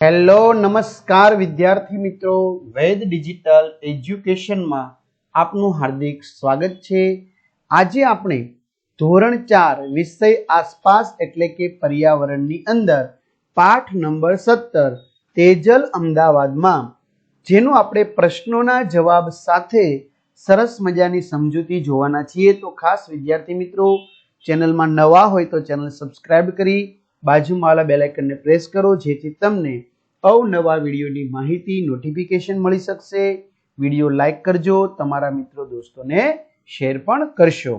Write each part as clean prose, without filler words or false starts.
Hello નમસ્કાર વિદ્યાર્થી મિત્રો, વેદ ડિજિટલ એજ્યુકેશનમાં આપનું હાર્દિક સ્વાગત છે। આજે આપણે ધોરણ 4 વિષય આસપાસ એટલે કે પર્યાવરણની અંદર પાઠ નંબર 17 તેજલ અમદાવાદમાં જેનું આપણે પ્રશ્નોના જવાબ સાથે સરસ મજાની સમજૂતી જોવાના છીએ। તો ખાસ વિદ્યાર્થી મિત્રો, ચેનલમાં નવા હોય તો ચેનલ સબસ્ક્રાઇબ કરી બાજુમાં વાળા બેલ આઇકનને પ્રેસ કરો જેથી તમને અવનવા વિડીયોની માહિતી નોટિફિકેશન મળી શકશે। વિડીયો લાઈક કરજો, તમારા મિત્રો દોસ્તોને શેર પણ કરશો।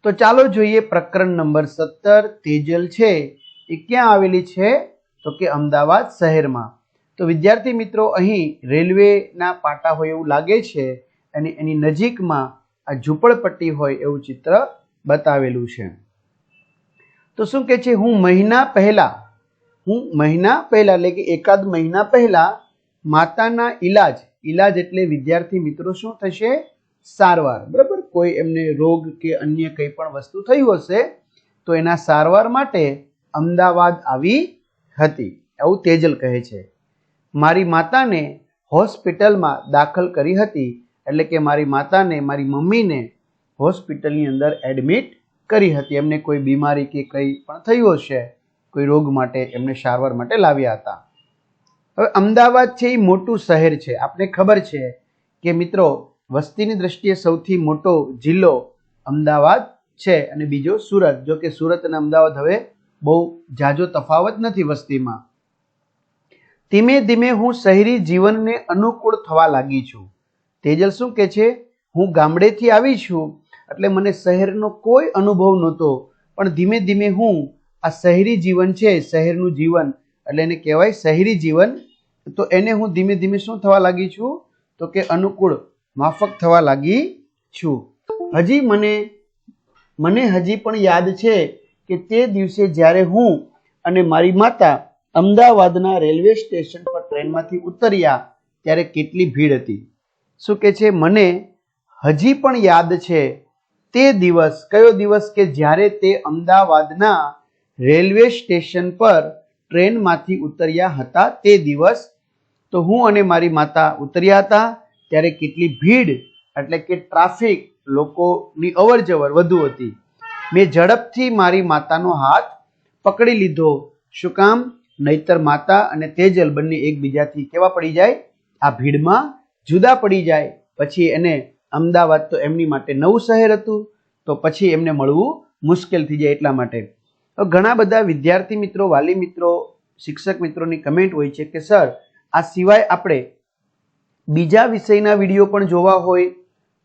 તો ચાલો જોઈએ પ્રકરણ નંબર 17 તેજલ છે એ ક્યાં આવેલી છે તો કે અમદાવાદ શહેરમાં। તો વિદ્યાર્થી મિત્રો, અહીં રેલવેના પાટા હોય એવું લાગે છે અને એની નજીકમાં આ ઝૂંપડપટ્ટી હોય એવું ચિત્ર બતાવેલું છે। તો શું કે છે, હું મહિના પહેલા એટલે કે એકાદ મહિના પહેલા માતાના ઈલાજ એટલે વિદ્યાર્થી મિત્રો શું થશે, સારવાર, બરાબર। કોઈ એમને રોગ કે અન્ય કંઈ પણ વસ્તુ થયું હશે તો એના સારવાર માટે અમદાવાદ આવી હતી એવું તેજલ કહે છે। મારી માતાને હોસ્પિટલમાં દાખલ કરી હતી, એટલે કે મારી માતાને, મારી મમ્મીને હોસ્પિટલની અંદર એડમિટ કરી હતી। એમને કોઈ બીમારી કે કંઈ પણ થયું હશે, કોઈ રોગ માટે એમને સારવાર માટે લાવ્યા હતા। હવે અમદાવાદ છે એ મોટું શહેર છે, આપને ખબર છે કે મિત્રો વસ્તીની દ્રષ્ટિએ સૌથી મોટો જિલ્લો અમદાવાદ છે અને બીજો સુરત। જો કે સુરત અને અમદાવાદ હવે બહુ ઝાઝો તફાવત નથી વસ્તીમાં। ધીમે ધીમે હું શહેરી જીવનને અનુકૂળ થવા લાગી છું। તેજલ શું કે છે, હું ગામડેથી આવી છું એટલે મને શહેરનો કોઈ અનુભવ નહોતો, પણ ધીમે ધીમે હું આ શહેરી જીવન છે, શહેરનું જીવન એટલે એને કહેવાય શહેરી જીવન, તો એને હું ધીમે ધીમે શું થવા લાગી છું તો કે અનુકૂળ, માફક થવા લાગી છું। મને હજી પણ યાદ છે કે તે દિવસે જ્યારે હું અને મારી માતા અમદાવાદના રેલવે સ્ટેશન પર ટ્રેનમાંથી ઉતર્યા ત્યારે કેટલી ભીડ હતી। શું કે છે, મને હજી પણ યાદ છે તે દિવસ, કયો દિવસ કે જ્યારે તે અમદાવાદના રેલવે સ્ટેશન પર ટ્રેનમાંથી ઉતર્યા હતા તે દિવસ। તો હું અને મારી માતા ઉતર્યા હતા ત્યારે કેટલી ભીડ એટલે કે ટ્રાફિક, લોકોની અવર જવર વધુ હતી। મેં ઝડપથી મારી માતાનો હાથ પકડી લીધો। શું કામ? નહીતર માતા અને તેજલ બંને એકબીજાથી કેવા પડી જાય, આ ભીડમાં જુદા પડી જાય। પછી એને અમદાવાદ તો એમની માટે નવું શહેર હતું, તો પછી એમને મળવું મુશ્કેલ થઈ જાય એટલા માટે। ઘણા બધા વિદ્યાર્થી મિત્રો, વાલી મિત્રો, શિક્ષક મિત્રોની કમેન્ટ હોય છે કે સર આ સિવાય આપણે બીજા વિષયના વિડીયો પણ જોવા હોય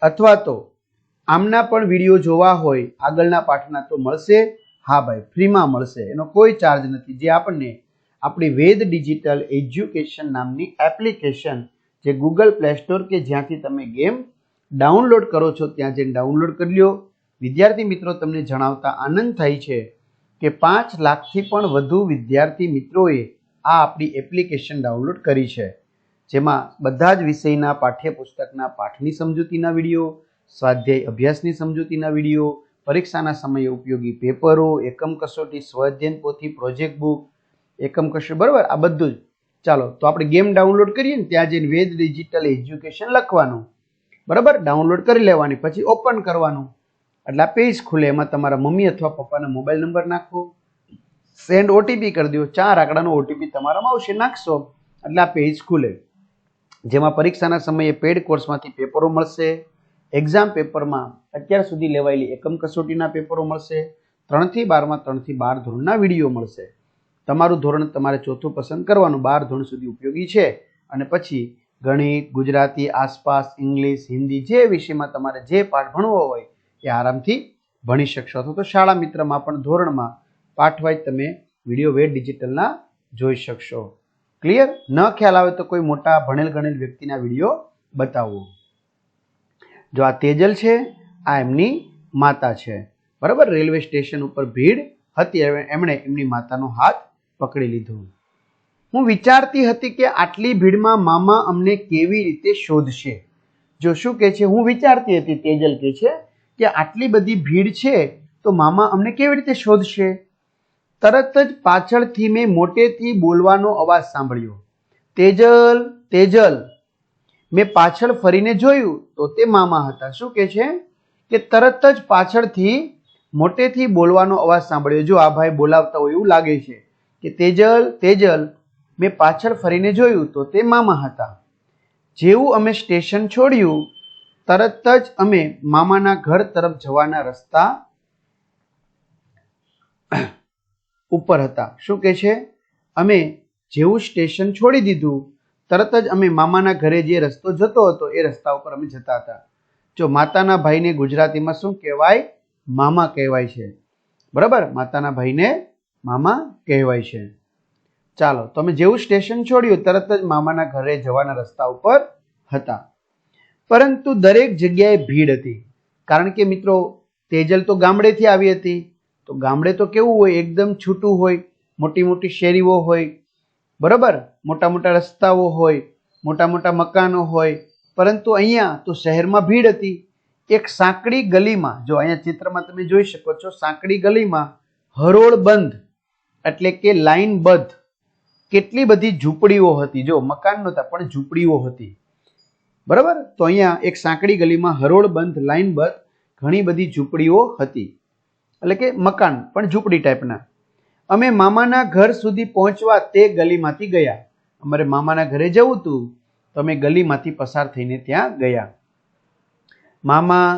અથવા તો આમના પણ વિડીયો જોવા હોય આગળના પાઠના તો મળશે? હા ભાઈ, ફ્રીમાં મળશે, એનો કોઈ ચાર્જ નથી। જે આપણને આપણી વેદ ડિજિટલ એજ્યુકેશન નામની એપ્લિકેશન, જે ગૂગલ પ્લે સ્ટોર કે જ્યાંથી તમે ગેમ ડાઉનલોડ કરો છો ત્યાં જઈને ડાઉનલોડ કરી લો। વિદ્યાર્થી મિત્રો, તમને જણાવતા આનંદ થાય છે કે 5 લાખથી પણ વધુ વિદ્યાર્થી મિત્રોએ આ આપણી એપ્લિકેશન ડાઉનલોડ કરી છે, જેમાં બધા જ વિષયના પાઠ્યપુસ્તકના પાઠની સમજૂતીના વિડીયો, સ્વાધ્યાય અભ્યાસની સમજૂતીના વિડીયો, પરીક્ષાના સમયે ઉપયોગી પેપરો, એકમ કસોટી, સ્વઅધ્યયન પોથી, પ્રોજેક્ટ બુક, એકમ કસોટી, બરાબર, આ બધું જ। ચાલો તો આપણે ગેમ ડાઉનલોડ કરીએ ને ત્યાં જઈને વેદ ડિજિટલ એજ્યુકેશન લખવાનું, બરાબર, ડાઉનલોડ કરી લેવાની, પછી ઓપન કરવાનું એટલે આ પેજ ખુલે। એમાં તમારા મમ્મી અથવા પપ્પાનો મોબાઈલ નંબર નાખો, સેન્ડ ઓટીપી કરી દો, 4 આંકડાનો ઓટીપી તમારામાં આવશે, નાખશો એટલે આ પેજ ખુલે, જેમાં પરીક્ષાના સમયે પેડ કોર્સમાંથી પેપરો મળશે, એક્ઝામ પેપરમાં અત્યાર સુધી લેવાયેલી એકમ કસોટીના પેપરો મળશે, 3 થી 12માં 3 થી 12 ધોરણના વિડીયો મળશે। તમારું ધોરણ તમારે ચોથું પસંદ કરવાનું, 12 ધોરણ સુધી ઉપયોગી છે, અને પછી ગણિત, ગુજરાતી, આસપાસ, ઇંગ્લિશ, હિન્દી, જે વિષયમાં તમારે જે પાઠ ભણવો હોય એ આરામથી ભણી શકશો। અથવા તો શાળા મિત્રમાં પણ ધોરણમાં પાઠ વાઇઝ તમે વિડીયો વેદ ડિજિટલના જોઈ શકશો। ક્લિયર? ન ખ્યાલ આવે તો કોઈ મોટા ભણેલ ગણેલ વ્યક્તિના વિડીયો બતાવો। જો આ તેજલ છે, આ એમની માતા છે, બરાબર। રેલવે સ્ટેશન ઉપર ભીડ હતી, એમણે એમની માતાનો હાથ પકડી લીધો। હું વિચારતી હતી કે આટલી ભીડમાં મામા અમને કેવી રીતે શોધશે। જો શું કે છે, હું વિચારતી હતી, તેજલ કે છે કે આટલી બધી ભીડ છે તો મામા અમને કેવી રીતે શોધશે। તરત જ પાછળથી મેં મોટેથી બોલવાનો અવાજ સાંભળ્યો, તેજલ તેજલ. મેં પાછળ ફરીને જોયું તો તે મામા હતા. શું કે છે કે તરત જ પાછળથી મોટેથી બોલવાનો અવાજ સાંભળ્યો. જો આ ભાઈ બોલાવતા હોય એવું લાગે છે કે તેજલ તેજલ. મેં પાછળ ફરીને જોયું તો તે મામા હતા. જેવું અમે સ્ટેશન છોડ્યું તરત જ અમે મામાના ઘર તરફ જવાના રસ્તા ઉપર હતા. શું કે છે, અમે જેવું સ્ટેશન છોડી દીધું તરત જ અમે મામાના ઘરે જે રસ્તો જતો હતો એ રસ્તા ઉપર અમે જતા હતા. જો માતાના ભાઈને ગુજરાતીમાં શું કહેવાય? મામા કહેવાય છે. બરાબર, માતાના ભાઈને મામા કહેવાય છે. ચાલો, તો અમે જેવું સ્ટેશન છોડ્યું તરત જ મામાના ઘરે જવાના રસ્તા ઉપર હતા. પરંતુ દરેક જગ્યાએ ભીડ હતી. કારણ કે મિત્રો તેજલ તો ગામડેથી આવી હતી. તો ગામડે તો કેવું હોય, એકદમ છૂટું હોય, મોટી મોટી શેરીઓ હોય, બરાબર, મોટા મોટા રસ્તાઓ હોય, મોટા મોટા મકાનો હોય. પરંતુ અહીંયા તો શહેરમાં ભીડ હતી. એક સાંકડી ગલીમાં, જો અહીંયા ચિત્રમાં તમે જોઈ શકો છો, સાંકડી ગલીમાં હરોળ બંધ એટલે કે લાઈનબદ્ધ કેટલી બધી ઝૂંપડીઓ હતી. જો મકાન નહોતા પણ ઝૂંપડીઓ હતી. બરાબર, તો અહીંયા એક સાંકડી ગલીમાં હરોળ બંધ લાઈનબદ્ધ ઘણી બધી ઝૂંપડીઓ હતી, એટલે કે મકાન પણ ઝૂંપડી ટાઈપના. અમે મામાના ઘર સુધી પહોંચવા તે ગલીમાંથી ગયા. અમારે મામાના ઘરે જવું હતું તો અમે ગલીમાંથી પસાર થઈને ત્યાં ગયા. મામા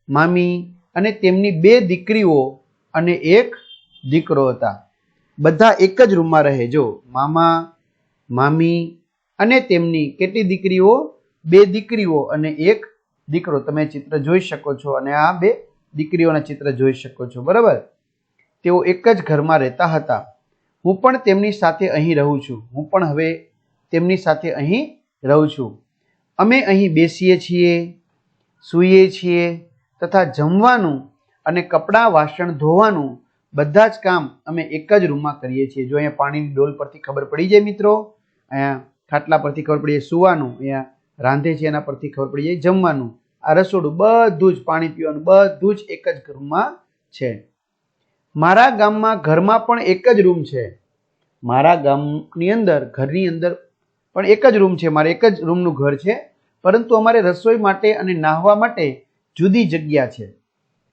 મામી અને તેમની 2 દીકરીઓ અને એક દીકરો હતા. બધા એક જ રૂમમાં રહે. જો મામા મામી અને તેમની કેટલી દીકરીઓ? 2 દીકરીઓ અને એક દીકરો. તમે ચિત્ર જોઈ શકો છો અને આ 2 દીકરીઓના ચિત્ર જોઈ શકો છો. બરાબર, તેઓ એક જ ઘરમાં રહેતા હતા. હું પણ તેમની સાથે અહીં રહું છું. હું પણ હવે તેમની સાથે અહીં રહું છું. અમે અહીં બેસીએ છીએ, સૂઈએ છીએ તથા જમવાનું અને કપડાં વાસણ ધોવાનું બધા જ કામ અમે એક જ રૂમમાં કરીએ છીએ. જો અહીંયા પાણીની ડોલ પરથી ખબર પડી જાય મિત્રો, અહીંયા ખાટલા પરથી ખબર પડી જાય સૂવાનું, અહીંયા રાંધે છે એના પરથી ખબર પડી જાય જમવાનું, આ રસોડું, બધું જ પાણી પીવાનું બધું જ એક જ રૂમમાં છે. મારા ગામમાં ઘરમાં પણ એક જ રૂમ છે. મારા ગામની અંદર ઘરની અંદર પણ એક જ રૂમ છે. મારે એક જ રૂમનું ઘર છે, પરંતુ અમારે રસોઈ માટે અને નાહવા માટે જુદી જગ્યા છે.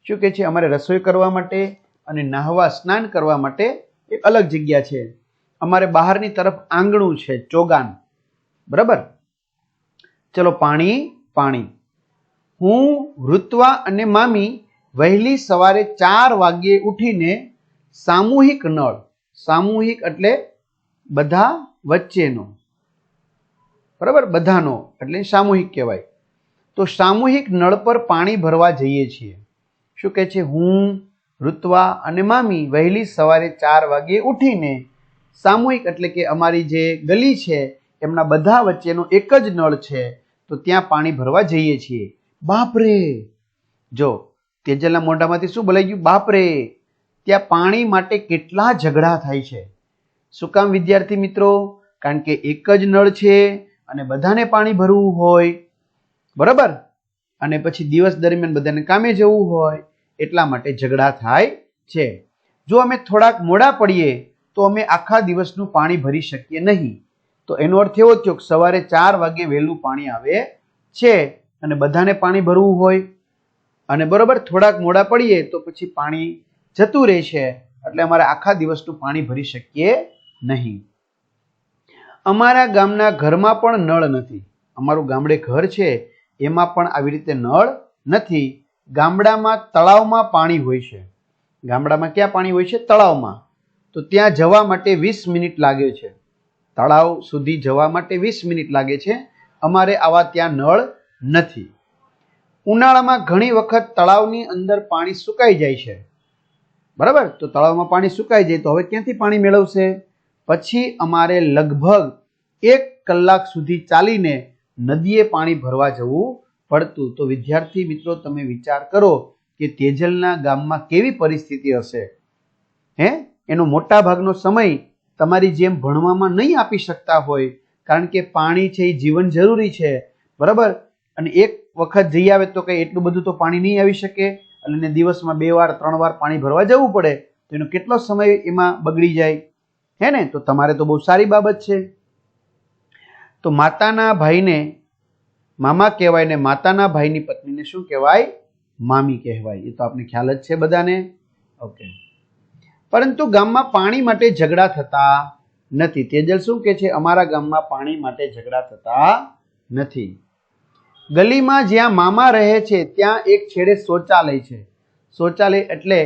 શું કે છે, અમારે રસોઈ કરવા માટે અને નાહવા સ્નાન કરવા માટે એક અલગ જગ્યા છે. અમારે બહારની તરફ આંગણું છે, ચોગાન. બરાબર, ચલો પાણી પાણી. હું, ઋત્વા અને મામી વહેલી સવારે 4 વાગ્યે ઉઠીને સામૂહિક નળ, સામૂહિક એટલે બધા વચ્ચેનો, બરાબર, બધાનો એટલે સામૂહિક કહેવાય. તો સામૂહિક નળ પર પાણી ભરવા જઈએ છીએ. શું કહે છે, હું, ઋત્વા અને મામી વહેલી સવારે 4 વાગ્યે ઉઠીને સામૂહિક એટલે કે અમારી જે ગલી છે એમના બધા વચ્ચેનો એક જ નળ છે, તો ત્યાં પાણી ભરવા જઈએ છીએ. બાપરે, જો તેજલના મોઢામાંથી શું બોલાઈ ગયું? બાપરે. ત્યાં પાણી માટે કેટલા ઝઘડા થાય છે. શું કામ વિદ્યાર્થી મિત્રો? કારણ કે એક જ નળ છે અને બધાને પાણી ભરવું હોય, બરાબર, અને પછી દિવસ દરમિયાન બધાને કામે જવું હોય, એટલા માટે ઝઘડા થાય છે. જો અમે થોડાક મોડા પડીએ તો અમે આખા દિવસનું પાણી ભરી શકીએ નહીં. તો એનો અર્થ એવો થયો કે સવારે 4 વાગે વહેલું પાણી આવે છે અને બધાને પાણી ભરવું હોય, અને બરોબર થોડાક મોડા પડીએ તો પછી પાણી જતું રહે છે, એટલે અમારે આખા દિવસનું પાણી ભરી શકીએ નહીં. અમારા ગામના ઘરમાં પણ નળ નથી. અમારું ગામડે ઘર છે એમાં પણ આવી રીતે નળ નથી. ગામડામાં તળાવમાં પાણી હોય છે. ગામડામાં ક્યાં પાણી હોય છે? તળાવમાં. તો ત્યાં જવા માટે 20 મિનિટ લાગે છે. તળાવ સુધી જવા માટે 20 મિનિટ લાગે છે. અમારે આવા ત્યાં નળ નથી. ઉનાળામાં ઘણી વખત તળાવની અંદર પાણી સુકાઈ જાય છે, બરાબર. તો તળાવમાં પાણી સુકાઈ જાય તો હવે ક્યાંથી પાણી મેળવશે? પછી અમારે લગભગ 1 કલાક સુધી ચાલીને નદીએ પાણી ભરવા જવું પડતું. તો વિદ્યાર્થી મિત્રો તમે વિચાર કરો કે તેજલના ગામમાં કેવી પરિસ્થિતિ હશે. એનો મોટા ભાગનો સમય તમારી જેમ ભણવામાં નહીં આપી શકતા હોય, કારણ કે પાણી છે એ જીવન જરૂરી છે, બરાબર. અને એક વખત જઈ આવે તો કઈ એટલું બધું તો પાણી નહીં આવી શકે, એટલે દિવસમાં 2 વાર 3 વાર પાણી ભરવા જવું પડે. તો એનો કેટલો સમય એમાં બગડી જાય, હે ને? તો તમારે તો બહુ સારી બાબત છે. તો માતાના ભાઈને મામા કહેવાય ને માતાના ભાઈની પત્નીને શું કહેવાય? મામી કહેવાય. એ તો આપને ખ્યાલ જ છે બધાને. ઓકે. પરંતુ ગામમાં પાણી માટે ઝઘડા થતા નથી. તેજલ શું કહે છે? અમારા ગામમાં પાણી માટે ઝઘડા થતા નથી. ગલીમાં જ્યાં મામા રહે છે ત્યાં એક છેડે શૌચાલય છે. શૌચાલય એટલે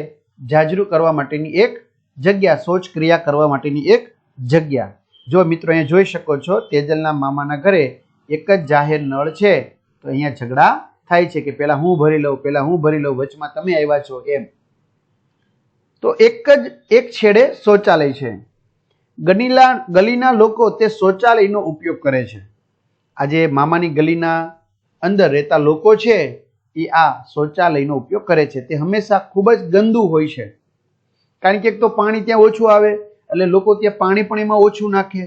જાજરૂ કરવા માટેની એક જગ્યા, શૌચ ક્રિયા કરવા માટેની એક જગ્યા. જો મિત્રો અહીંયા જોઈ શકો છો, તેજલના મામાના ઘરે એક જ જાહેર નળ છે. તો અહીંયા ઝઘડા થાય છે કે પેલા હું ભરી લઉં, પેલા હું ભરી લઉં, વચમાં તમે આવ્યા છો એમ. તો એક છેડે શૌચાલય છે. ગલીના લોકો તે શૌચાલયનો ઉપયોગ કરે છે. આજે મામાની ગલીના અંદર રહેતા લોકો છે એ આ શૌચાલયનો ઉપયોગ કરે છે. તે હંમેશા ખૂબ જ ગંદુ હોય છે, કારણ કે એક તો પાણી ત્યાં ઓછું આવે એટલે લોકો ત્યાં પાણી પણ એમાં ઓછું નાખે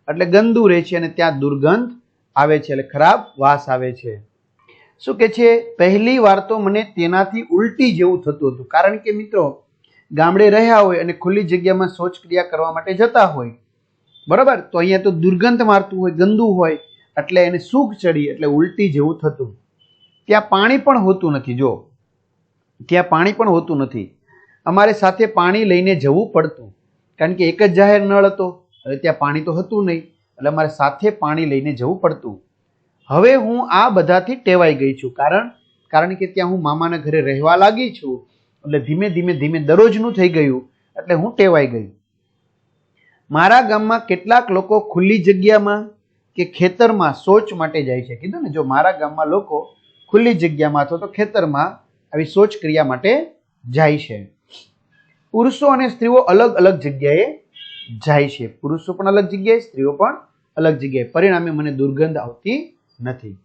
એટલે ગંદુ રહે છે અને ત્યાં દુર્ગંધ આવે છે, એટલે ખરાબ વાસ આવે છે. શું કે છે? પહેલી વાર તો મને તેનાથી ઉલટી જેવું થતું હતું, કારણ કે મિત્રો ગામડે રહ્યા હોય અને ખુલ્લી જગ્યામાં શૌચ ક્રિયા કરવા માટે જતા હોય, બરાબર? તો અહીંયા તો દુર્ગંધ મારતું હોય, ગંદુ હોય, એટલે એને સૂગ ચડી એટલે ઉલટી જેવું થતું. ત્યાં પાણી પણ હોતું નથી. જો ત્યાં પાણી પણ હોતું નથી. અમારે સાથે પાણી લઈને જવું પડતું, કારણ કે એક જ જાહેર નળ હતો એટલે ત્યાં પાણી તો હતું નહીં, એટલે અમારે સાથે પાણી લઈને જવું પડતું. હવે હું આ બધાથી ટેવાઈ ગઈ છું, કારણ કે ત્યાં હું મામાના ઘરે રહેવા લાગી છું એટલે ધીમે ધીમે દરરોજનું થઈ ગયું એટલે હું ટેવાઈ ગઈ. મારા ગામમાં કેટલાક લોકો ખુલ્લી જગ્યામાં કે ખેતરમાં શૌચ માટે જાય છે. કીધું ને, જો મારા ગામમાં લોકો ખુલ્લી જગ્યામાં અથવા તો ખેતરમાં આવી શૌચ ક્રિયા માટે જાય છે. પુરુષો અને સ્ત્રીઓ અલગ અલગ જગ્યાએ જાય છે. પુરુષો પણ અલગ જગ્યાએ, સ્ત્રીઓ પણ અલગ જગ્યાએ. પરિણામે મને દુર્ગંધ આવતી નથી.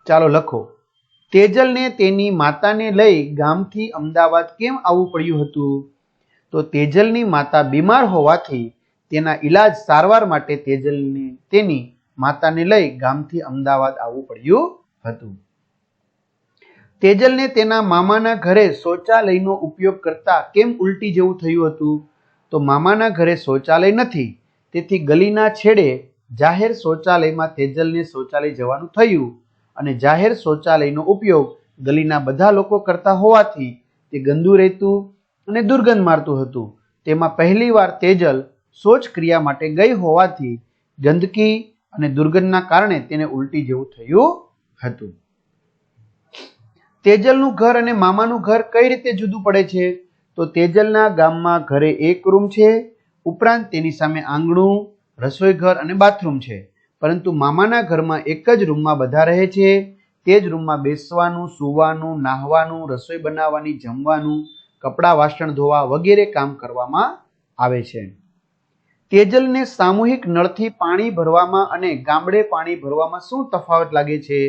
ચાલો લખો. તેજલને તેની માતાને લઈ ગામથી અમદાવાદ કેમ આવવું પડ્યું હતું? તો તેજલની માતા બીમાર હોવાથી તેના ઈલાજ સારવાર માટે તેજલને તેની માતાને લઈ ગામથી અમદાવાદ આવવું પડ્યું હતું. તેજલને તેના મામાના ઘરે શૌચાલયનો ઉપયોગ કરતા કેમ ઉલટી જેવું થયું હતું? તો મામાના ઘરે શૌચાલય નથી, તેથી ગલીના છેડે જાહેર શૌચાલયમાં તેજલને શૌચાલય જવાનું થયું અને જાહેર શૌચાલયનો ઉપયોગ ગલીના બધા લોકો કરતા હોવાથી તે ગંદુ રહેતું અને દુર્ગંધ મારતું હતું. તેમાં પહેલી વાર તેજલ શૌચ ક્રિયા માટે ગઈ હોવાથી ગંદકી અને દુર્ગંધના કારણે તેને ઉલટી જેવું થયું હતું. તેજલનું ઘર અને મામાનું ઘર કઈ રીતે જુદું પડે છે? તો તેજલના ગામમાં ઘરે એક રૂમ છે, ઉપરાંત તેની સામે આંગણું, રસોઈ ઘર અને બાથરૂમ છે. પરંતુ મામાના ઘરમાં એક જ રૂમમાં બધા રહે છે. તે જ રૂમમાં બેસવાનું, સૂવાનું, નાહવાનું, રસોઈ બનાવવાની, જમવાનું, કપડાં વાસણ ધોવા વગેરે કામ કરવામાં આવે છે. તેજલને સામૂહિક નળથી પાણી ભરવામાં અને ગામડે પાણી ભરવામાં શું તફાવત લાગે છે?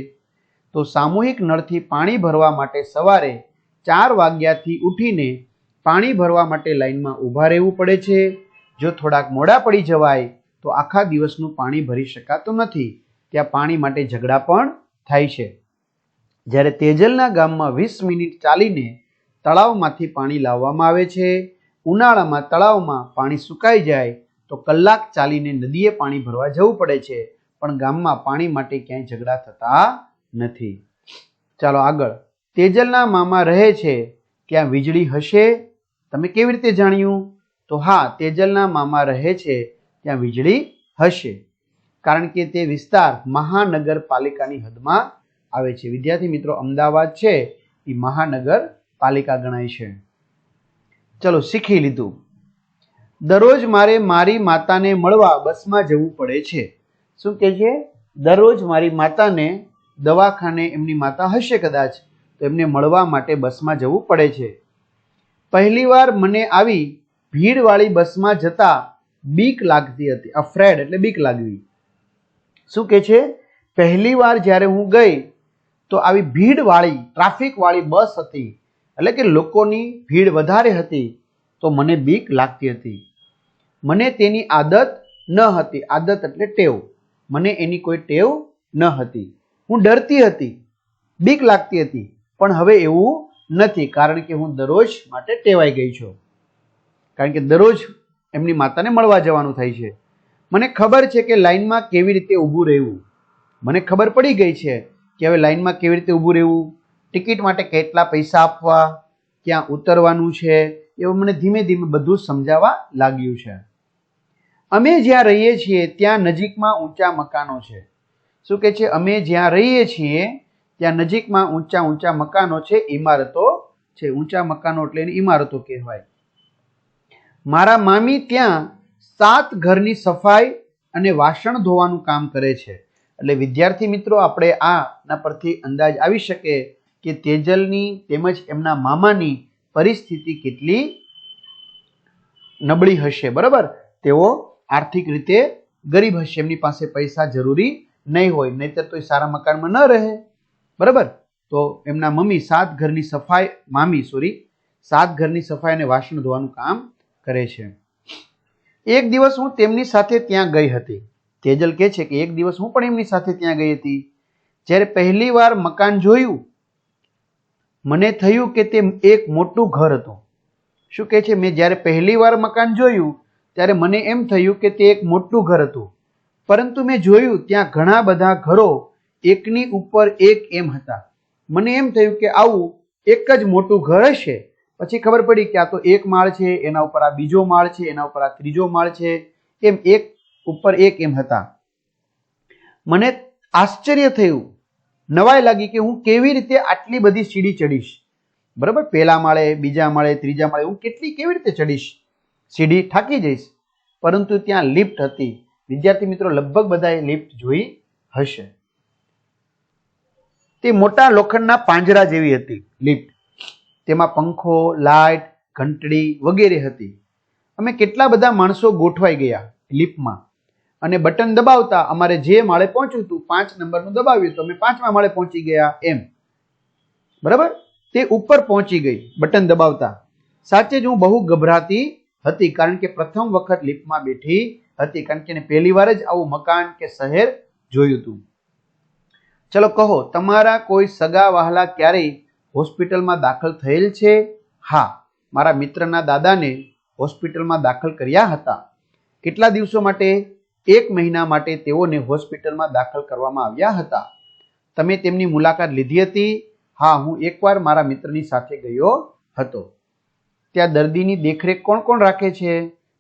તો સામૂહિક નળથી પાણી ભરવા માટે સવારે 4 વાગ્યાથી ઉઠીને પાણી ભરવા માટે લાઈનમાં ઊભા રહેવું પડે છે. જો થોડાક મોડા પડી જવાય તો આખા દિવસનું પાણી ભરી શકાતું નથી. ત્યાં પાણી માટે ઝઘડા પણ થાય છે. જ્યારે તેજલના ગામમાં 20 મિનિટ ચાલીને તળાવમાંથી પાણી લાવવામાં આવે છે. ઉનાળામાં તળાવમાં પાણી સુકાઈ જાય તો કલાક ચાલીને નદીએ પાણી ભરવા જવું પડે છે, પણ ગામમાં પાણી માટે ક્યાંય ઝઘડા થતા નથી. ચાલો આગળ. તેજલના મામા રહે છે ત્યાં વીજળી હશે? તમે કેવી રીતે જાણ્યું? તો હા, તેજલના મામા રહે છે ત્યાં વીજળી હશે, કારણ કે તે વિસ્તાર મહાનગરપાલિકાની હદમાં આવે છે. વિદ્યાર્થી મિત્રો, અમદાવાદ છે એ મહાનગરપાલિકા ગણાય છે. ચલો, શીખી લીધું. દરરોજ મારે મારી માતાને મળવા બસમાં જવું પડે છે. શું કે છે? દરરોજ મારી માતાને દવાખાને, એમની માતા હશે કદાચ, તો એમને મળવા માટે બસમાં જવું પડે છે. પહેલી વાર મને આવી ભીડવાળી બસમાં જતા બીક લાગતી હતી. અફ્રેડ એટલે બીક લાગવી. શું કે છે? પહેલી વાર જ્યારે હું ગઈ તો આવી ભીડવાળી, ટ્રાફિકવાળી બસ હતી, એટલે કે લોકોની ભીડ વધારે હતી, તો મને બીક લાગતી હતી. મને તેની આદત ન હતી. આદત એટલે ટેવ. મને એની કોઈ ટેવ ન હતી. હું ડરતી હતી, બીક લાગતી હતી, પણ હવે એવું નથી, કારણ કે હું દરરોજ માટે ટેવાઈ ગઈ છું. કારણ કે દરરોજ એમની માતાને મળવા જવાનું થાય છે. મને ખબર છે કે લાઈનમાં કેવી રીતે ઊભું રહેવું. મને ખબર પડી ગઈ છે કે હવે લાઈનમાં કેવી રીતે ઊભું રહેવું, ટિકિટ માટે કેટલા પૈસા આપવા, ક્યાં ઉતરવાનું છે, એવું મને ધીમે ધીમે બધું સમજાવવા લાગ્યું છે. અમે જ્યાં રહીએ છીએ ત્યાં નજીકમાં ઊંચા મકાનો છે. શું કે છે? અમે જ્યાં રહીએ છીએ ત્યાં નજીકમાં ઊંચા ઊંચા મકાનો છે, ઇમારતો છે. ઊંચા મકાનો એટલે એની ઇમારતો કહેવાય. મારા મામી ત્યાં 7 ઘરની સફાઈ અને વાસણ ધોવાનું કામ કરે છે. એટલે વિદ્યાર્થી મિત્રો, આપણે આના પરથી અંદાજ આવી શકે કે તેજલની તેમજ એમના મામાની પરિસ્થિતિ કેટલી નબળી હશે. બરાબર, તેઓ આર્થિક રીતે ગરીબ હશે, એમની પાસે પૈસા જરૂરી નહીં હોય, નહીતર તો એ સારા મકાનમાં ન રહે. બરાબર, તો એમના મમ્મી 7 ઘરની સફાઈ, મામી 7 ઘરની સફાઈ અને વાસણ ધોવાનું કામ કરે છે. એક દિવસ હું તેમની સાથે ત્યાં ગઈ હતી. તેજલ કહે છે કે એક દિવસ હું પણ એમની સાથે ત્યાં ગઈ હતી. જ્યારે પહેલી વાર મકાન જોયું, મને થયું કે તે એક મોટું ઘર હતું. શું કહે છે? મેં જ્યારે પહેલી વાર મકાન જોયું ત્યારે મને એમ થયું કે તે એક મોટું ઘર હતું, પરંતુ મેં જોયું ત્યાં ઘણા બધા ઘરો એકની ઉપર એક એમ હતા. મને એમ થયું કે આવું એક જ મોટું ઘર હશે. પછી ખબર પડી કે આ તો એક માળ છે, એના ઉપર આ બીજો માળ છે, એના ઉપર આ ત્રીજો માળ છે, એમ એક ઉપર એક એમ હતા. મને આશ્ચર્ય થયું, નવાઈ લાગી કે હું કેવી રીતે આટલી બધી સીડી ચડીશ. બરાબર, પહેલા માળે, બીજા માળે, ત્રીજા માળે, હું કેવી રીતે ચડીશ? સીડી થાકી જઈશ. પરંતુ ત્યાં લિફ્ટ હતી. વિદ્યાર્થી મિત્રો, લગભગ બધાએ લિફ્ટ જોઈ હશે. તે મોટા લોખંડના પાંજરા જેવી હતી લિફ્ટ. તેમાં પંખો, લાઇટ, ઘંટડી વગેરે હતી. અમે કેટલા બધા માણસો ગોઠવાઈ ગયા લિફ્ટમાં, અને બટન દબાવતા અમારે જે માળે પહોંચવું હતું, 5 નંબરનું દબાવ્યું તો અમે 5મા માળે પહોંચી ગયા એમ. બરાબર, તે ઉપર પહોંચી ગઈ બટન દબાવતા. સાચે જ હું બહુ ગભરાતી હતી, કારણ કે પ્રથમ વખત લિફ્ટમાં બેઠી હતી, કારણ કે એને પહેલી વાર જ આવું મકાન કે શહેર જોયું હતું. ચલો કહો, તમારા કોઈ સગા વહાલા ક્યારેય હોસ્પિટલમાં દાખલ થયેલ છે? હા, મારા મિત્રના દાદાને હોસ્પિટલમાં દાખલ કર્યા હતા. કેટલા દિવસો માટે? 1 મહિના માટે તેઓને હોસ્પિટલમાં દાખલ કરવામાં આવ્યા હતા. તમે તેમની મુલાકાત લીધી હતી? હા, હું એકવાર મારા મિત્રની સાથે ગયો હતો. ત્યાં દર્દીની દેખરેખ કોણ કોણ રાખે છે?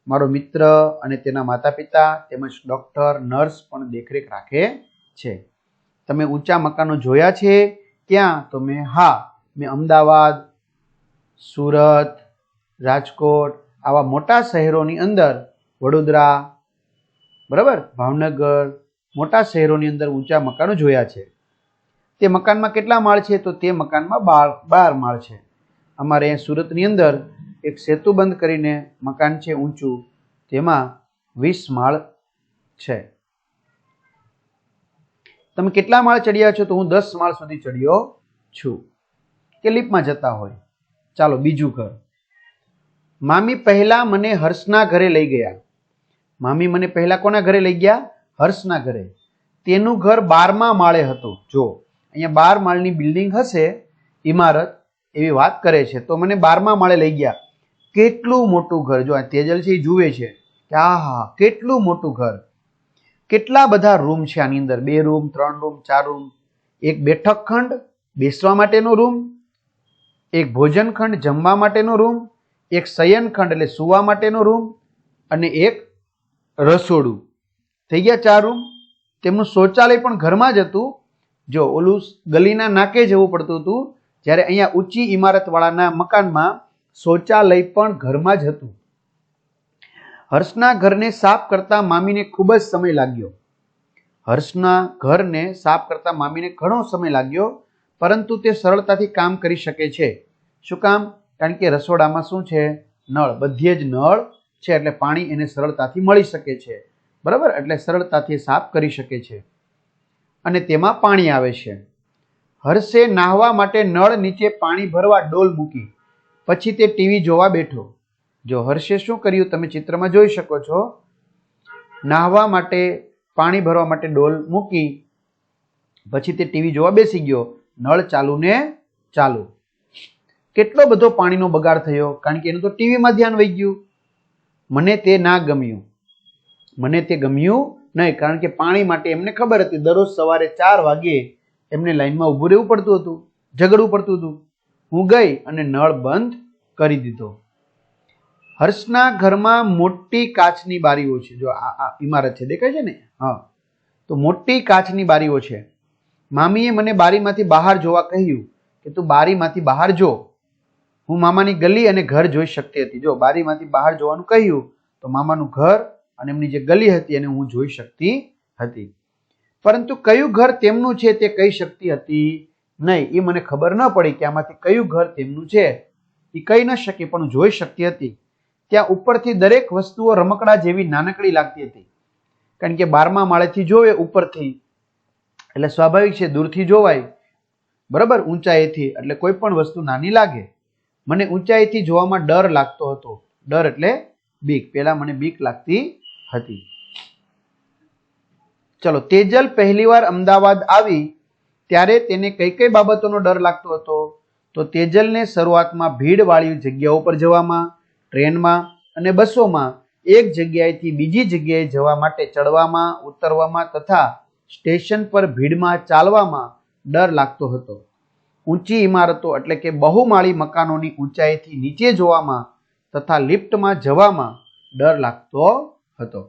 મારો મિત્ર અને તેના માતા પિતા તેમજ ડોક્ટર, નર્સ પણ દેખરેખ રાખે છે. તમે ઊંચા મકાનો જોયા છે ક્યાં? તો મેં અમદાવાદ, સુરત, રાજકોટ આવા મોટા શહેરોની અંદર, વડોદરા, બરાબર, ભાવનગર, મોટા શહેરોની અંદર ઊંચા મકાનો જોયા છે. તે મકાનમાં કેટલા માળ છે? તો તે મકાનમાં 12 માળ છે. અમારે સુરતની અંદર એક સેતુબંધ કરીને મકાન છે ઊંચું, તેમાં 20 માળ છે. તમે કેટલા માળ ચડ્યા છો? તો હું 10 માળ સુધી ચડ્યો છું. કે લિફ્ટમાં જતા હોય. ચાલો બીજું ઘર. મામી પહેલા મને હર્ષના ઘરે લઈ ગયા. મામી મને પહેલા કોના ઘરે લઈ ગયા? હર્ષના ઘરે. તેનું ઘર 12મા માળે હતું. જો અહીંયા 12 માળની બિલ્ડિંગ હશે, ઇમારત, એવી વાત કરે છે. તો મને 12મા માળે લઈ ગયા. કેટલું મોટું ઘર! જો આ તેજલ છે એ જુએ છે કે આહા, કેટલું મોટું ઘર! કેટલા બધા રૂમ છે આની અંદર, 2 રૂમ, 3 રૂમ, 4 રૂમ, એક બેઠક ખંડ બેસવા માટેનો રૂમ, એક ભોજન ખંડ જમવા માટેનો રૂમ, એક શયન ખંડ એટલે સુવા માટેનો રૂમ, અને એક રસોડું. થઈ ગયા 4 રૂમ. તેમનું શૌચાલય પણ ઘરમાં જ હતું. જો ઓલું ગલીના નાકે જવું પડતું હતું, જ્યારે અહીંયા ઊંચી ઇમારત વાળાના મકાનમાં શૌચાલય પણ ઘરમાં જ હતું. હર્ષના ઘરને સાફ કરતા મામીને ખૂબ જ સમય લાગ્યો. હર્ષના ઘરને સાફ કરતા મામીને ઘણો સમય લાગ્યો, પરંતુ તે સરળતાથી કામ કરી શકે છે. શું કામ? કારણ કે રસોડામાં શું છે? નળ. બધે જ નળ છે, એટલે પાણી એને સરળતાથી મળી શકે છે. બરાબર, એટલે સરળતાથી સાફ કરી શકે છે, અને તેમાં પાણી આવે છે. હર્ષે નાહવા માટે નળ નીચે પાણી ભરવા ડોલ મૂકી. પછી તે ટીવી જોવા બેઠો. જો હર્ષે શું કર્યું તમે ચિત્રમાં જોઈ શકો છો. નાહવા માટે, પાણી ભરવા માટે ડોલ મૂકી, પછી તે ટીવી જોવા બેસી ગયો. નળ ચાલુ ને ચાલુ. કેટલો બધો પાણીનો બગાડ થયો, કારણ કે એનું તો ટીવીમાં ધ્યાન વહી ગયું. મને તે ના ગમ્યું. મને તે ગમ્યું નહીં, કારણ કે પાણી માટે એમને ખબર હતી દરરોજ સવારે 4 વાગ્યે એમને લાઈનમાં ઊભું રહેવું પડતું હતું, ઝઘડવું પડતું હતું. હું ગઈ અને નળ બંધ કરી દીધો. હર્ષના ઘરમાં મોટી કાચની બારીઓ છે. જો આ ઇમારત છે, દેખાય છે ને? હા, તો મોટી કાચની બારીઓ છે. મામીએ મને બારીમાંથી બહાર જોવા કહ્યું કે તું બારીમાંથી બહાર જો. હું મામાની ગલી અને ઘર જોઈ શકતી હતી. જો બારીમાંથી બહાર જોવાનું કહ્યું તો મામાનું ઘર અને એમની જે ગલી હતી એને હું જોઈ શકતી હતી. પરંતુ કયું ઘર તેમનું છે તે કહી શકતી હતી નહીં. એ મને ખબર ન પડી કે આમાંથી કયું ઘર તેમનું છે. એ કહી ન શકી, પણ જોઈ શકતી હતી. ત્યાં ઉપરથી દરેક વસ્તુઓ રમકડા જેવી નાનકડી લાગતી હતી, કારણ કે 12મા માળેથી જોવે ઉપરથી એટલે સ્વાભાવિક છે દૂરથી જોવાય, બરાબર, ઊંચાઈથી, એટલે કોઈ પણ વસ્તુ નાની લાગે. મને ઊંચાઈથી જોવામાં ડર લાગતો હતો. ડર એટલે બીક. પહેલા મને બીક લાગતી હતી. ચલો, તેજલ પહેલીવાર અમદાવાદ આવી ત્યારે તેને કઈ કઈ બાબતોનો ડર લાગતો હતો? તો તેજલને શરૂઆતમાં ભીડવાળી જગ્યાઓ પર જવામાં, ટ્રેનમાં અને બસોમાં એક જગ્યાએથી બીજી જગ્યાએ જવા માટે ચડવામાં, ઉતરવામાં તથા સ્ટેશન પર ભીડમાં ચાલવામાં ડર લાગતો હતો. ઊંચી ઇમારતો એટલે કે બહુમાળી મકાનોની ઊંચાઈથી નીચે જોવામાં તથા લિફ્ટમાં જવામાં ડર લાગતો હતો.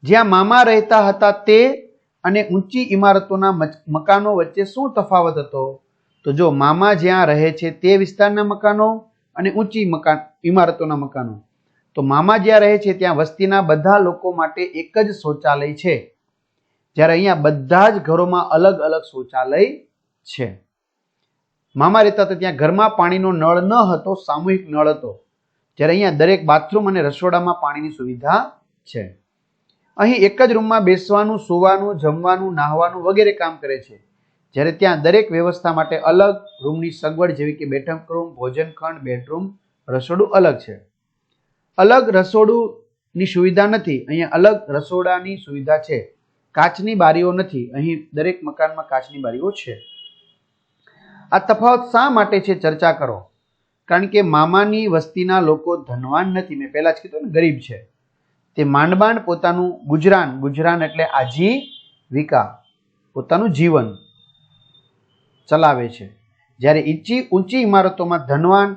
જ્યાં મામા રહેતા હતા તે અને ઊંચી ઇમારતોના મકાનો વચ્ચે શું તફાવત હતો? તો જો મામા જ્યાં રહે છે તે વિસ્તારના મકાનો અને ઊંચી ઇમારતોના મકાનો. તો મામા જ્યાં રહે છે ત્યાં વસ્તીના બધા લોકો માટે એક જ શૌચાલય છે, જ્યારે અહીંયા બધા જ ઘરોમાં અલગ અલગ શૌચાલય છે. મામા રહેતા હતા ત્યાં ઘરમાં પાણીનો નળ ન હતો, સામૂહિક નળ હતો, જ્યારે અહીંયા દરેક બાથરૂમ અને રસોડામાં પાણીની સુવિધા છે. અહીં એક જ રૂમમાં બેસવાનું, સૂવાનું, જમવાનું, નાહવાનું વગેરે કામ કરે છે, જ્યારે ત્યાં દરેક વ્યવસ્થા માટે અલગ રૂમની સગવડ જેવી કે બેઠક રૂમ, ભોજન ખંડ, બેડરૂમ, રસોડું અલગ છે. અલગ રસોડુંની સુવિધા નથી, અહીંયા અલગ રસોડાની સુવિધા છે. કાચની બારીઓ નથી, અહીં દરેક મકાનમાં કાચની બારીઓ છે. આ તફાવત શા માટે છે ચર્ચા કરો. કારણ કે મામાની વસ્તીના લોકો ધનવાન નથી, મેં પહેલા જ કીધું ને ગરીબ છે. તે માંડ પોતાનું ગુજરાન એટલે આજીવિકા, પોતાનું જીવન ચલાવે છે. જ્યારે ઊંચી ઇમારતોમાં ધનવાન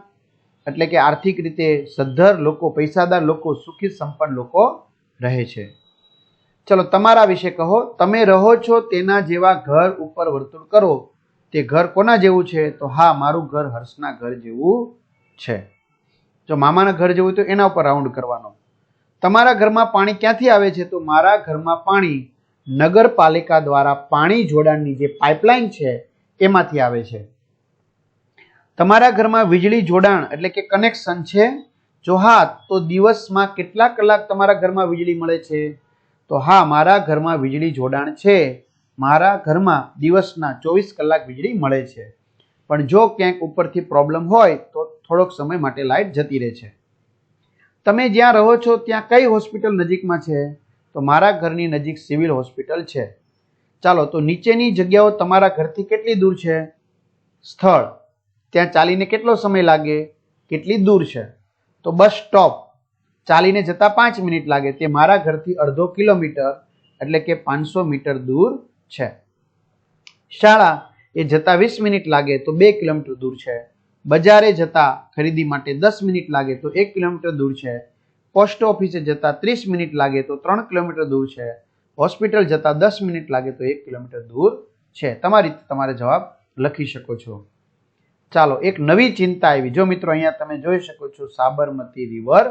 એટલે કે આર્થિક રીતે સદ્ધર લોકો, પૈસાદાર લોકો, સુખી સંપન્ન લોકો રહે છે. ચલો, તમારા વિશે કહો. તમે રહો છો તેના જેવા ઘર ઉપર વર્તુળ કરો. તે ઘર કોના જેવું છે? તો હા, મારું ઘર હર્ષના ઘર જેવું છે. જો મામાના ઘર જેવું તો એના ઉપર રાઉન્ડ કરવાનો. તમારા ઘરમાં પાણી ક્યાંથી આવે છે? તો મારા ઘરમાં પાણી નગરપાલિકા દ્વારા પાણી જોડાણની જે પાઇપલાઇન છે એમાંથી આવે છે. તમારા ઘરમાં વીજળી જોડાણ એટલે કે કનેક્શન છે? જો હા, તો દિવસમાં કેટલા કલાક તમારા ઘરમાં વીજળી મળે છે? તો હા, મારા ઘરમાં વીજળી જોડાણ છે. મારા ઘરમાં દિવસના 24 કલાક વીજળી મળે છે. પણ જો ક્યાંક ઉપરથી પ્રોબ્લેમ હોય તો થોડોક સમય માટે લાઇટ જતી રહે છે. તમે જ્યાં રહો છો ત્યાં કઈ હોસ્પિટલ નજીકમાં છે? તો મારા ઘરની નજીક સિવિલ હોસ્પિટલ છે. ચાલો, તો નીચેની જગ્યાઓ તમારા ઘરથી કેટલી દૂર છે? સ્થળ, ત્યાં ચાલીને કેટલો સમય લાગે? કેટલી દૂર છે? તો બસ સ્ટોપ, ચાલીને જતા 5 મિનિટ લાગે, તે મારા ઘરથી અડધો કિલોમીટર એટલે કે 500 મીટર દૂર છે. શાળા એ જતા 20 મિનિટ લાગે તો 2 કિલોમીટર દૂર છે. બજારે જતા ખરીદી માટે 10 મિનિટ લાગે તો 1 કિલોમીટર દૂર છે. પોસ્ટ ઓફિસે જતા 30 મિનિટ લાગે તો 3 કિલોમીટર દૂર છે. હોસ્પિટલ જતા 10 મિનિટ લાગે તો 1 કિલોમીટર દૂર છે. તમારી તમારે જવાબ લખી શકો છો. ચાલો, એક નવી ચિંતા આવી. જો મિત્રો, અહીંયા તમે જોઈ શકો છો સાબરમતી રિવર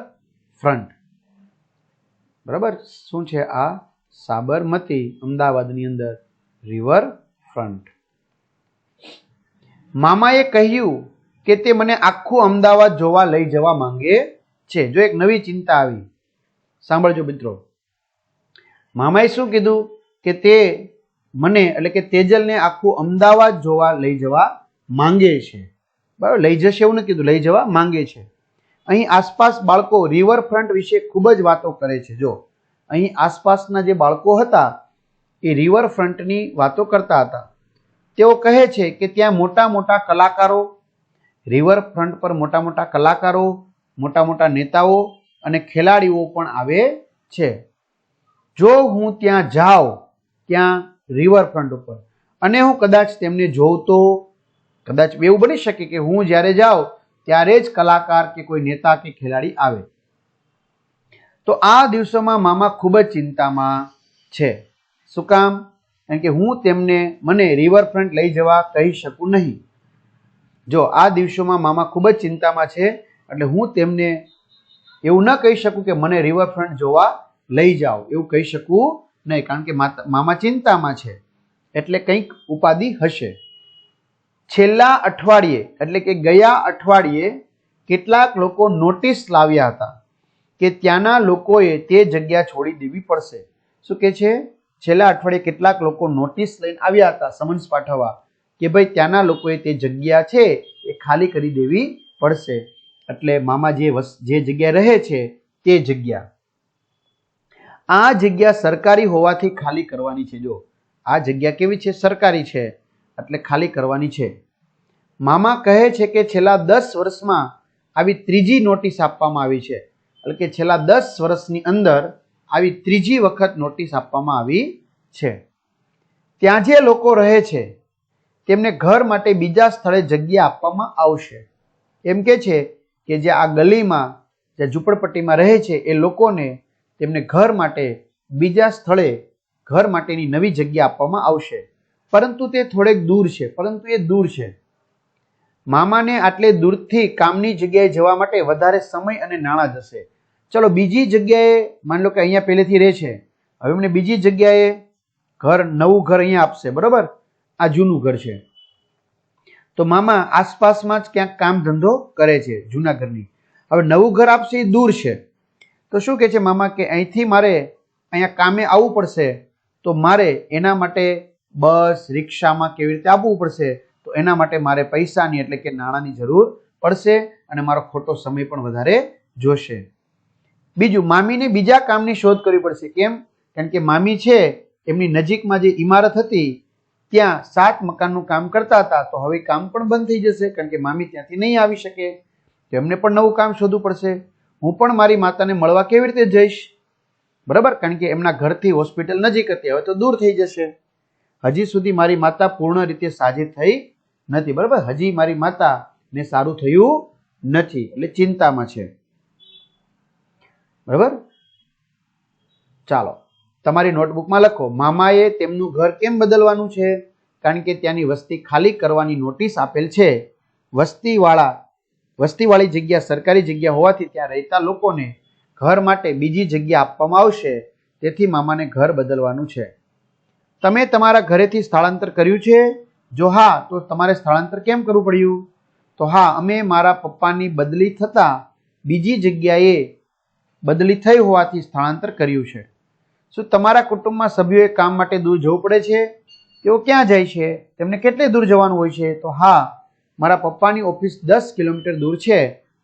ફ્રન્ટ. બરાબર, શું છે આ? સાબરમતી, અમદાવાદની અંદર રિવર ફ્રન્ટ. મામાએ કહ્યું કે તે મને આખું અમદાવાદ જોવા લઈ જવા માંગે છે. જો એક નવી ચિંતા આવી, સાંભળજો મિત્રો. મામાએ શું કીધું કે તે મને એટલે કે તેજલને આખું અમદાવાદ જોવા લઈ જવા માંગે છે. બરાબર, લઈ જશે એવું ન કીધું, લઈ જવા માંગે છે. અહીં આસપાસ બાળકો રિવરફ્રન્ટ વિશે ખૂબ જ વાતો કરે છે. જો અહીં આસપાસના જે બાળકો હતા એ રિવરફ્રન્ટની વાતો કરતા હતા. તેઓ કહે છે કે ત્યાં મોટા મોટા કલાકારો, રિવરફ્રન્ટ પર મોટા મોટા કલાકારો, મોટા મોટા નેતાઓ અને ખેલાડીઓ પણ આવે છે. જો હું ત્યાં જાઉં, ત્યાં રિવરફ્રન્ટ ઉપર, અને હું કદાચ તેમને જોઉં તો કદાચ એવું બની શકે કે હું જ્યારે જાઉં ત્યારે જ કલાકાર કે કોઈ નેતા કે ખેલાડી આવે. તો આ દિવસોમાં મામા ખૂબ જ ચિંતામાં છે. શું કામ? કારણ કે હું મને રિવરફ્રન્ટ લઈ જવા કહી શકું નહીં. જો આ દિવસોમાં મામા ખૂબ જ ચિંતામાં છે, એટલે હું તેમને એવું ન કહી શકું કે મને રિવરફ્રન્ટ જોવા લઈ જાઓ, એવું કહી શકું નહીં, કારણ કે મામા ચિંતામાં છે, એટલે કંઈક ઉપાધિ હશે. છેલ્લા અઠવાડિયે એટલે કે ગયા અઠવાડિયે કેટલાક લોકો નોટિસ લાવ્યા હતા કે ત્યાંના લોકોએ તે જગ્યા છોડી દેવી પડશે. શું કે છે? છેલ્લા અઠવાડિયે કેટલાક લોકો નોટિસ લઈને આવ્યા હતા, સમન્સ પાઠવવા, કે ભાઈ ત્યાંના લોકોએ તે જગ્યા છે એ ખાલી કરી દેવી પડશે. એટલે મામા જે જગ્યા રહે છે તે જગ્યા, આ જગ્યા સરકારી હોવાથી ખાલી કરવાની છે. જો આ જગ્યા કેવી છે? સરકારી છે, એટલે ખાલી કરવાની છે. મામા કહે છે કે છેલ્લા 10 વર્ષમાં આવી ત્રીજી નોટિસ આપવામાં આવી છે, એટલે કે છેલ્લા 10 વર્ષની અંદર આવી ત્રીજી વખત નોટિસ આપવામાં આવી છે. ત્યાં જે લોકો રહે છે તેમને ઘર માટે બીજા સ્થળે જગ્યા આપવામાં આવશે. એમ કે છે કે જે આ ગલીમાં જે ઝૂંપડપટ્ટીમાં રહે છે એ લોકોને તેમને ઘર માટે બીજા સ્થળે ઘર માટેની નવી જગ્યા આપવામાં આવશે. પરંતુ તે થોડેક દૂર છે, પરંતુ એ દૂર છે. મામાને આટલે દૂરથી કામની જગ્યાએ જવા માટે વધારે સમય અને નાણાં જશે. ચલો બીજી જગ્યાએ, માની લો કે અહીંયા પહેલેથી રહે છે, હવે એમને બીજી જગ્યાએ નવું ઘર અહીંયા આપશે, બરોબર? આ જૂનું ઘર છે, તો મામા આસપાસમાં જ ક્યાંક કામ ધંધો કરે છે જૂના ઘરની. હવે નવું ઘર આપશે એ દૂર છે, તો શું કહે છે મામા કે અહીંથી મારે અહીંયા કામે આવવું પડશે, તો મારે એના માટે બસ રિક્ષામાં કેવી રીતે આવવું પડશે, તો એના માટે મારે પૈસાની એટલે કે નાણાંની જરૂર પડશે, અને મારો ખોટો સમય પણ વધારે જોશે. બીજું, મામીને બીજા કામની શોધ કરવી પડશે. કેમ? કારણ કે મામી છે એમની નજીકમાં જે ઇમારત હતી ત્યાં 7 મકાનનું કામ કરતા હતા, તો હવે કામ પણ બંધ થઈ જશે, કારણ કે મામી ત્યાંથી નહીં આવી શકે, તો એમને પણ નવું કામ શોધવું પડશે. હું પણ મારી માતાને મળવા કેવી રીતે જઈશ? બરાબર, કારણ કે એમના ઘરથી હોસ્પિટલ નજીક હતી, હવે તો દૂર થઈ જશે. હજી સુધી મારી માતા પૂર્ણ રીતે સાજી થઈ નથી, બરાબર? હજી મારી માતાને સારું થયું નથી, એટલે ચિંતામાં છે, બરાબર? ચાલો તમારી નોટબુકમાં લખો, મામાએ તેમનું ઘર કેમ બદલવાનું છે? કારણ કે ત્યાંની વસ્તી ખાલી કરવાની નોટિસ આપેલ છે. વસ્તીવાળી જગ્યા સરકારી જગ્યા હોવાથી ત્યાં રહેતા લોકોને ઘર માટે બીજી જગ્યા આપવામાં આવશે, તેથી મામાને ઘર બદલવાનું છે. તમે તમારા ઘરેથી સ્થળાંતર કર્યું છે? જો હા, તો તમારે સ્થળાંતર કેમ કરવું પડ્યું? તો હા, અમે મારા પપ્પાની બદલી થતા બીજી જગ્યાએ બદલી થઈ હોવાથી સ્થળાંતર કર્યું છે. શું તમારા કુટુંબમાં સભ્યોએ કામ માટે દૂર જવું પડે છે? તેઓ ક્યાં જાય છે? તેમને કેટલે દૂર જવાનું હોય છે? તો હા, મારા પપ્પાની ઓફિસ 10 કિલોમીટર દૂર છે,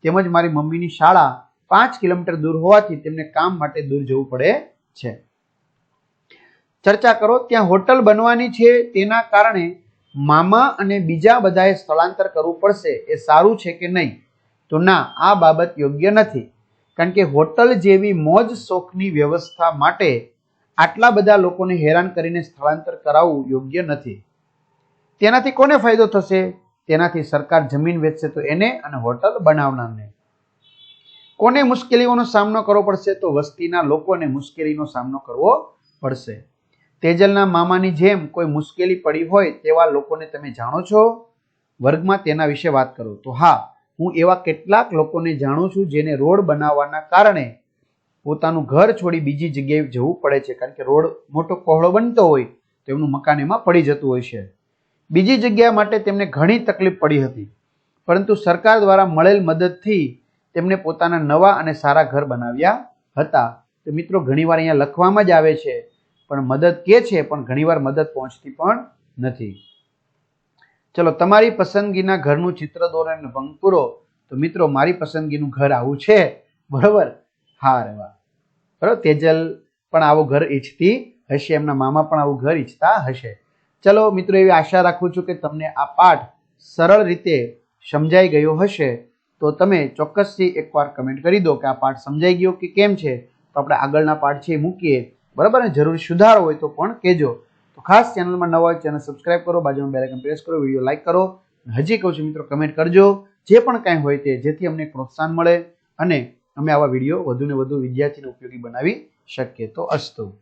તેમજ મારી મમ્મીની શાળા 5 કિલોમીટર દૂર હોવાથી તેમને કામ માટે દૂર જવું પડે છે. ચર્ચા કરો, ત્યાં હોટલ બનવાની છે, તેના કારણે મામા અને બીજા બધાએ સ્થળાંતર કરવું પડશે, એ સારું છે કે નહીં? તો ના, આ બાબત યોગ્ય નથી, કારણ કે હોટલ જેવી મોજ શોખની વ્યવસ્થા માટે આટલા બધા લોકોને હેરાન કરીને સ્થળાંતર કરાવવું યોગ્ય નથી. તેનાથી કોને ફાયદો થશે? તેનાથી સરકાર જમીન વેચશે તો એને, અને હોટલ બનાવનારને. કોને મુશ્કેલીઓનો સામનો કરવો પડશે? તો વસ્તીના લોકોને મુશ્કેલીનો સામનો કરવો પડશે. તેજલના મામાની જેમ કોઈ મુશ્કેલી પડી હોય તેવા લોકોને તમે જાણો છો? વર્ગમાં તેના વિશે વાત કરો. તો હા, હું એવા કેટલાક લોકોને જાણું છું જેને રોડ બનાવવાના કારણે પોતાનું ઘર છોડી બીજી જગ્યાએ જવું પડે છે, કારણ કે રોડ મોટો પહોળો બનતો હોય તો એમનું મકાન એમાં પડી જતું હોય છે. બીજી જગ્યા માટે તેમને ઘણી તકલીફ પડી હતી, પરંતુ સરકાર દ્વારા મળેલ મદદથી તેમને પોતાના નવા અને સારા ઘર બનાવ્યા હતા. તો મિત્રો, ઘણીવાર અહીંયા લખવામાં જ આવે છે પણ મદદ કે છે, પણ ઘણીવાર મદદ પહોંચતી પણ નથી. ચલો, તમારી પસંદગીના ઘરનું ચિત્ર દોરો અને ભંગ પૂરો. તો મિત્રો, મારી પસંદગીનું ઘર આવું છે, બરોબર? હા રે વાહ, બરોબર. તેજલ પણ આવું ઘર ઈચ્છતી હશે, એમના મામા પણ આવું ઘર ઈચ્છતા હશે. ચલો મિત્રો, એવી આશા રાખું છું કે તમને આ પાઠ સરળ રીતે સમજાઈ ગયો હશે. તો તમે ચોક્કસથી એકવાર કમેન્ટ કરી દો કે આ પાઠ સમજાઈ ગયો કે કેમ છે, તો આપણે આગળના પાઠ છે એ મૂકીએ, બરાબર ને. જરૂરી સુધારો હોય તો પણ કહેજો. તો ખાસ ચેનલમાં નવા હોય ચેનલ સબસ્ક્રાઇબ કરો, બાજુમાં બેલ આઇકન પ્રેસ કરો, વિડીયો લાઇક કરો. હજી કહું છું મિત્રો, કમેન્ટ કરજો જે પણ કાંઈ હોય તે, જેથી અમને પ્રોત્સાહન મળે અને અમે આવા વિડીયો વધુને વધુ વિદ્યાર્થીને ઉપયોગી બનાવી શકીએ. તો અસ્તુ.